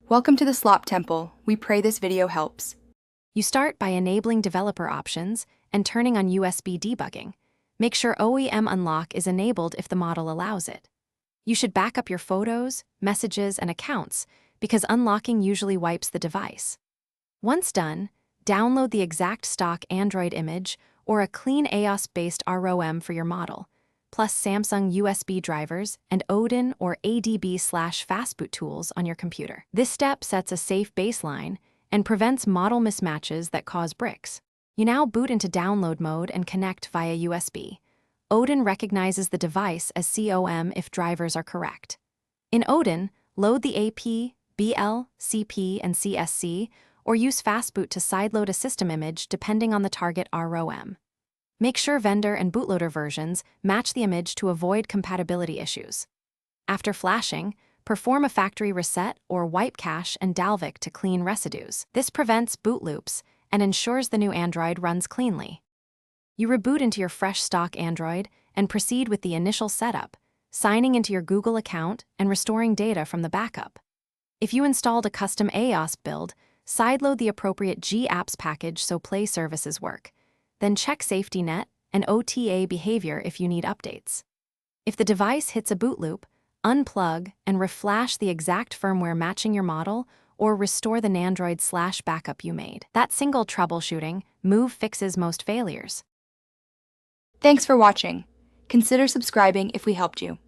Welcome to the Slop Temple. We pray this video helps. You start by enabling developer options and turning on USB debugging. Make sure OEM unlock is enabled if the model allows it. You should back up your photos, messages, and accounts because unlocking usually wipes the device. Once done, download the exact stock Android image or a clean AOS-based ROM for your model, plus Samsung USB drivers and Odin or ADB/fastboot tools on your computer. This step sets a safe baseline and prevents model mismatches that cause bricks. You now boot into download mode and connect via USB. Odin recognizes the device as COM if drivers are correct. In Odin, load the AP, BL, CP, and CSC, or use fastboot to sideload a system image depending on the target ROM. Make sure vendor and bootloader versions match the image to avoid compatibility issues. After flashing, perform a factory reset or wipe cache and Dalvik to clean residues. This prevents boot loops and ensures the new Android runs cleanly. You reboot into your fresh stock Android and proceed with the initial setup, signing into your Google account and restoring data from the backup. If you installed a custom AOS build, sideload the appropriate G-Apps package so Play services work. Then check safety net and OTA behavior if you need updates. If the device hits a boot loop, unplug and reflash the exact firmware matching your model or restore the Nandroid/backup you made. That single troubleshooting move fixes most failures. Thanks for watching. Consider subscribing if we helped you.